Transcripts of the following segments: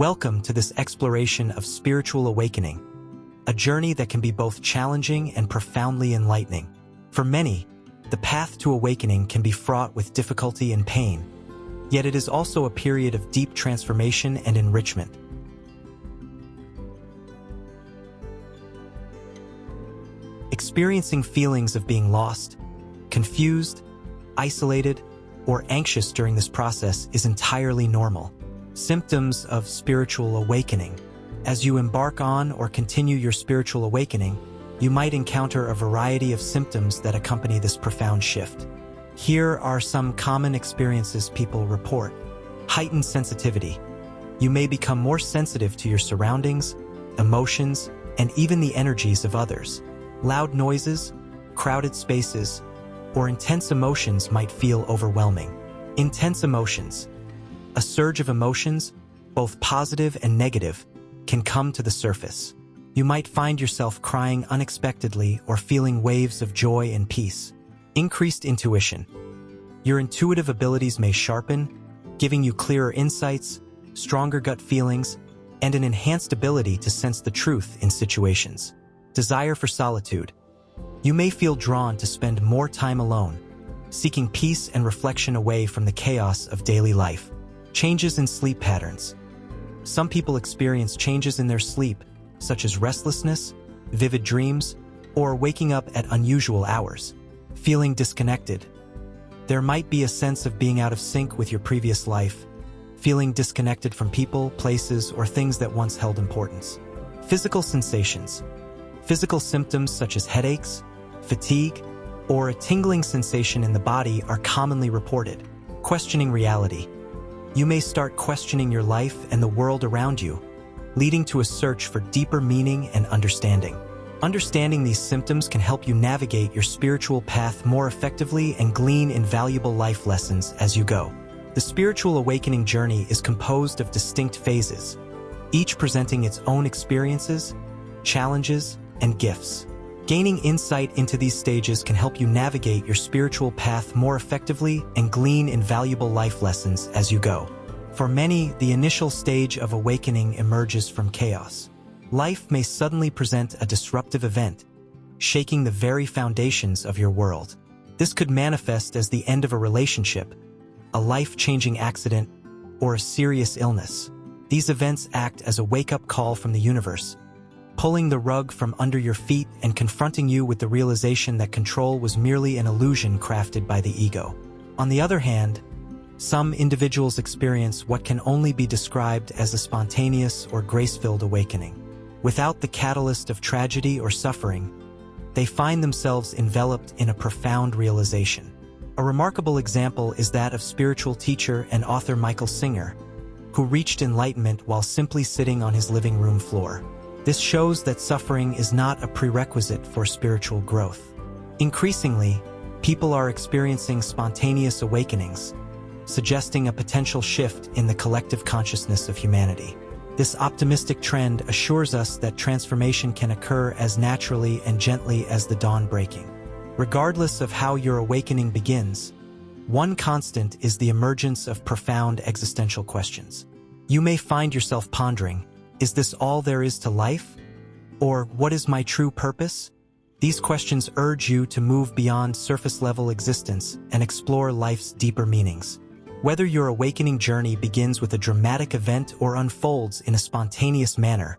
Welcome to this exploration of spiritual awakening, a journey that can be both challenging and profoundly enlightening. For many, the path to awakening can be fraught with difficulty and pain, yet it is also a period of deep transformation and enrichment. Experiencing feelings of being lost, confused, isolated, or anxious during this process is entirely normal. Symptoms of spiritual awakening. As you embark on or continue your spiritual awakening, you might encounter a variety of symptoms that accompany this profound shift. Here are some common experiences people report. Heightened sensitivity. You may become more sensitive to your surroundings, emotions, and even the energies of others. Loud noises, crowded spaces, or intense emotions might feel overwhelming. Intense emotions. A surge of emotions, both positive and negative, can come to the surface. You might find yourself crying unexpectedly or feeling waves of joy and peace. Increased intuition. Your intuitive abilities may sharpen, giving you clearer insights, stronger gut feelings, and an enhanced ability to sense the truth in situations. Desire for solitude. You may feel drawn to spend more time alone, seeking peace and reflection away from the chaos of daily life. Changes in sleep patterns. Some people experience changes in their sleep, such as restlessness, vivid dreams, or waking up at unusual hours. Feeling disconnected. There might be a sense of being out of sync with your previous life, feeling disconnected from people, places, or things that once held importance. Physical sensations. Physical symptoms such as headaches, fatigue, or a tingling sensation in the body are commonly reported. Questioning reality. You may start questioning your life and the world around you, leading to a search for deeper meaning and understanding. Understanding these symptoms can help you navigate your spiritual path more effectively and glean invaluable life lessons as you go. The spiritual awakening journey is composed of distinct phases, each presenting its own experiences, challenges, and gifts. Gaining insight into these stages can help you navigate your spiritual path more effectively and glean invaluable life lessons as you go. For many, the initial stage of awakening emerges from chaos. Life may suddenly present a disruptive event, shaking the very foundations of your world. This could manifest as the end of a relationship, a life-changing accident, or a serious illness. These events act as a wake-up call from the universe, pulling the rug from under your feet and confronting you with the realization that control was merely an illusion crafted by the ego. On the other hand, some individuals experience what can only be described as a spontaneous or grace-filled awakening. Without the catalyst of tragedy or suffering, they find themselves enveloped in a profound realization. A remarkable example is that of spiritual teacher and author Michael Singer, who reached enlightenment while simply sitting on his living room floor. This shows that suffering is not a prerequisite for spiritual growth. Increasingly, people are experiencing spontaneous awakenings, suggesting a potential shift in the collective consciousness of humanity. This optimistic trend assures us that transformation can occur as naturally and gently as the dawn breaking. Regardless of how your awakening begins, one constant is the emergence of profound existential questions. You may find yourself pondering, is this all there is to life? Or what is my true purpose? These questions urge you to move beyond surface-level existence and explore life's deeper meanings. Whether your awakening journey begins with a dramatic event or unfolds in a spontaneous manner,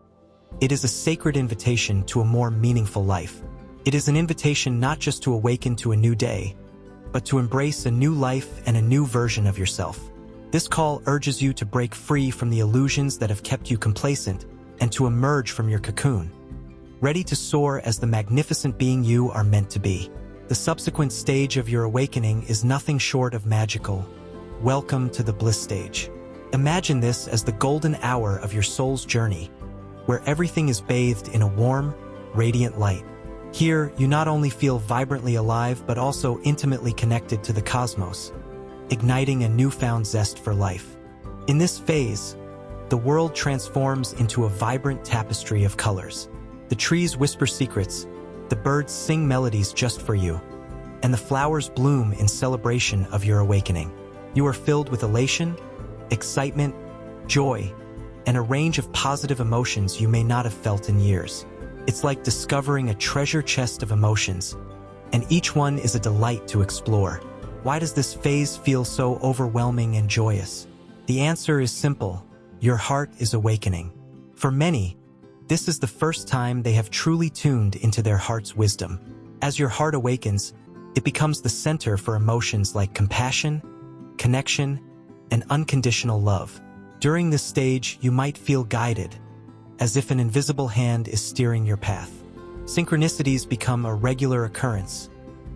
it is a sacred invitation to a more meaningful life. It is an invitation not just to awaken to a new day, but to embrace a new life and a new version of yourself. This call urges you to break free from the illusions that have kept you complacent and to emerge from your cocoon, ready to soar as the magnificent being you are meant to be. The subsequent stage of your awakening is nothing short of magical. Welcome to the bliss stage. Imagine this as the golden hour of your soul's journey, where everything is bathed in a warm, radiant light. Here, you not only feel vibrantly alive but also intimately connected to the cosmos, igniting a newfound zest for life. In this phase, the world transforms into a vibrant tapestry of colors. The trees whisper secrets, the birds sing melodies just for you, and the flowers bloom in celebration of your awakening. You are filled with elation, excitement, joy, and a range of positive emotions you may not have felt in years. It's like discovering a treasure chest of emotions, and each one is a delight to explore. Why does this phase feel so overwhelming and joyous? The answer is simple: your heart is awakening. For many, this is the first time they have truly tuned into their heart's wisdom. As your heart awakens, it becomes the center for emotions like compassion, connection, and unconditional love. During this stage, you might feel guided, as if an invisible hand is steering your path. Synchronicities become a regular occurrence,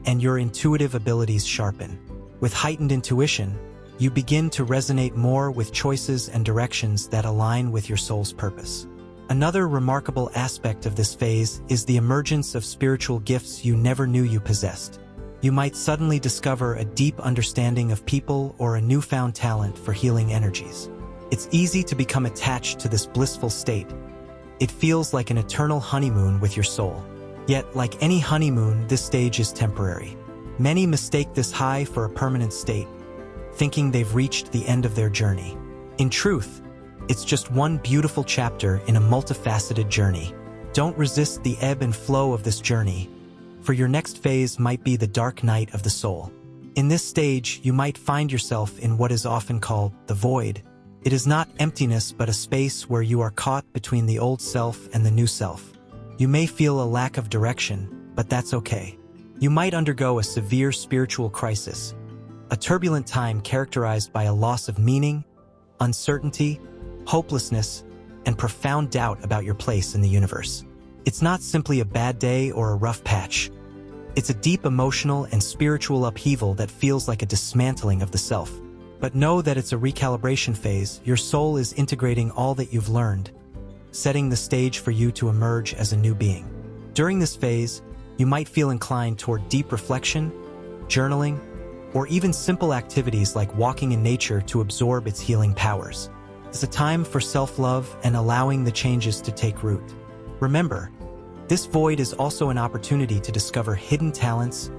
and your intuitive abilities sharpen. With heightened intuition, you begin to resonate more with choices and directions that align with your soul's purpose. Another remarkable aspect of this phase is the emergence of spiritual gifts you never knew you possessed. You might suddenly discover a deep understanding of people or a newfound talent for healing energies. It's easy to become attached to this blissful state. It feels like an eternal honeymoon with your soul. Yet, like any honeymoon, this stage is temporary. Many mistake this high for a permanent state, thinking they've reached the end of their journey. In truth, it's just one beautiful chapter in a multifaceted journey. Don't resist the ebb and flow of this journey, for your next phase might be the dark night of the soul. In this stage, you might find yourself in what is often called the void. It is not emptiness, but a space where you are caught between the old self and the new self. You may feel a lack of direction, but that's okay. You might undergo a severe spiritual crisis, a turbulent time characterized by a loss of meaning, uncertainty, hopelessness, and profound doubt about your place in the universe. It's not simply a bad day or a rough patch. It's a deep emotional and spiritual upheaval that feels like a dismantling of the self. But know that it's a recalibration phase. Your soul is integrating all that you've learned, setting the stage for you to emerge as a new being. During this phase, you might feel inclined toward deep reflection, journaling, or even simple activities like walking in nature to absorb its healing powers. It's a time for self-love and allowing the changes to take root. Remember, this void is also an opportunity to discover hidden talents,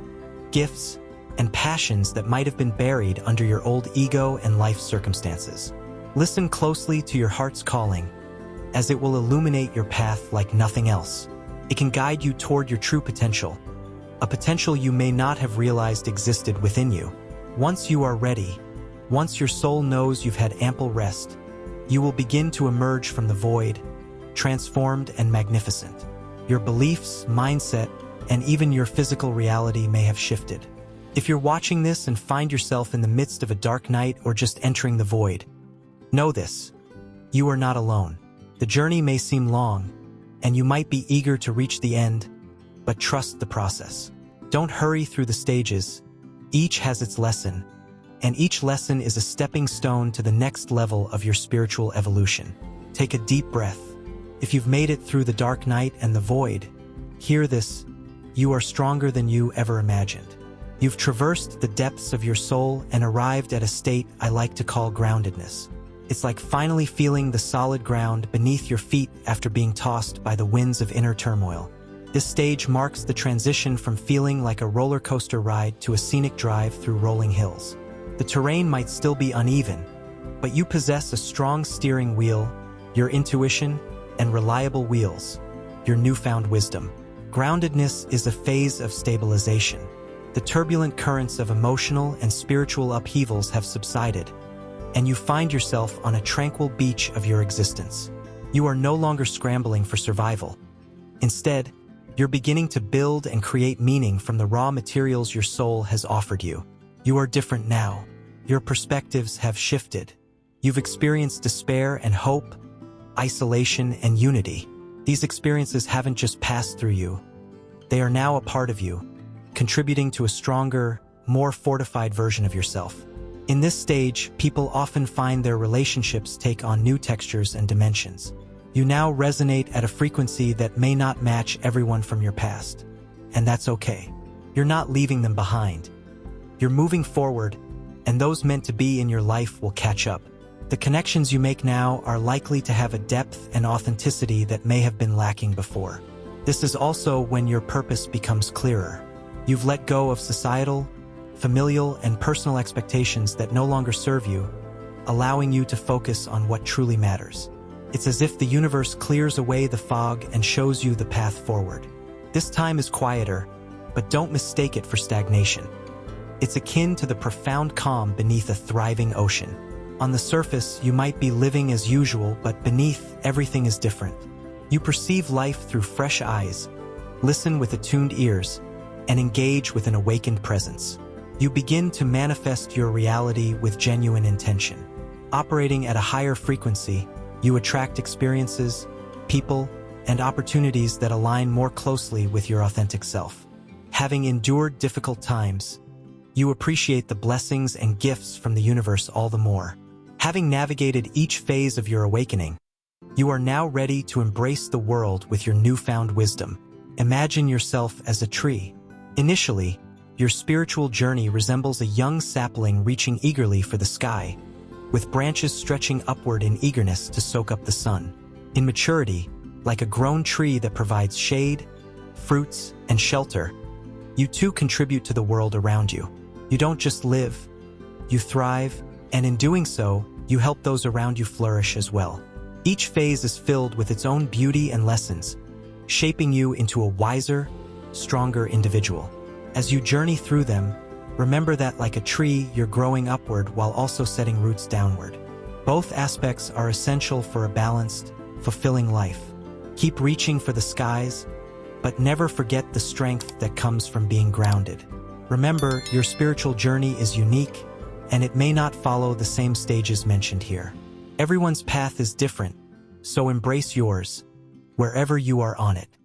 gifts, and passions that might have been buried under your old ego and life circumstances. Listen closely to your heart's calling, as it will illuminate your path like nothing else. It can guide you toward your true potential, a potential you may not have realized existed within you. Once you are ready, once your soul knows you've had ample rest, you will begin to emerge from the void, transformed and magnificent. Your beliefs, mindset, and even your physical reality may have shifted. If you're watching this and find yourself in the midst of a dark night or just entering the void, know this: you are not alone. The journey may seem long, and you might be eager to reach the end, but trust the process. Don't hurry through the stages. Each has its lesson, and each lesson is a stepping stone to the next level of your spiritual evolution. Take a deep breath. If you've made it through the dark night and the void, hear this: you are stronger than you ever imagined. You've traversed the depths of your soul and arrived at a state I like to call groundedness. It's like finally feeling the solid ground beneath your feet after being tossed by the winds of inner turmoil. This stage marks the transition from feeling like a roller coaster ride to a scenic drive through rolling hills. The terrain might still be uneven, but you possess a strong steering wheel, your intuition, and reliable wheels, your newfound wisdom. Groundedness is a phase of stabilization. The turbulent currents of emotional and spiritual upheavals have subsided, and you find yourself on a tranquil beach of your existence. You are no longer scrambling for survival. Instead, you're beginning to build and create meaning from the raw materials your soul has offered you. You are different now. Your perspectives have shifted. You've experienced despair and hope, isolation and unity. These experiences haven't just passed through you. They are now a part of you, contributing to a stronger, more fortified version of yourself. In this stage, people often find their relationships take on new textures and dimensions. You now resonate at a frequency that may not match everyone from your past, and that's okay. You're not leaving them behind. You're moving forward, and those meant to be in your life will catch up. The connections you make now are likely to have a depth and authenticity that may have been lacking before. This is also when your purpose becomes clearer. You've let go of societal, familial, and personal expectations that no longer serve you, allowing you to focus on what truly matters. It's as if the universe clears away the fog and shows you the path forward. This time is quieter, but don't mistake it for stagnation. It's akin to the profound calm beneath a thriving ocean. On the surface, you might be living as usual, but beneath, everything is different. You perceive life through fresh eyes, listen with attuned ears, and engage with an awakened presence. You begin to manifest your reality with genuine intention. Operating at a higher frequency, you attract experiences, people, and opportunities that align more closely with your authentic self. Having endured difficult times, you appreciate the blessings and gifts from the universe all the more. Having navigated each phase of your awakening, you are now ready to embrace the world with your newfound wisdom. Imagine yourself as a tree. Initially, your spiritual journey resembles a young sapling reaching eagerly for the sky, with branches stretching upward in eagerness to soak up the sun. In maturity, like a grown tree that provides shade, fruits, and shelter, you too contribute to the world around you. You don't just live, you thrive, and in doing so, you help those around you flourish as well. Each phase is filled with its own beauty and lessons, shaping you into a wiser, stronger individual. As you journey through them, remember that like a tree, you're growing upward while also setting roots downward. Both aspects are essential for a balanced, fulfilling life. Keep reaching for the skies, but never forget the strength that comes from being grounded. Remember, your spiritual journey is unique, and it may not follow the same stages mentioned here. Everyone's path is different, so embrace yours, wherever you are on it.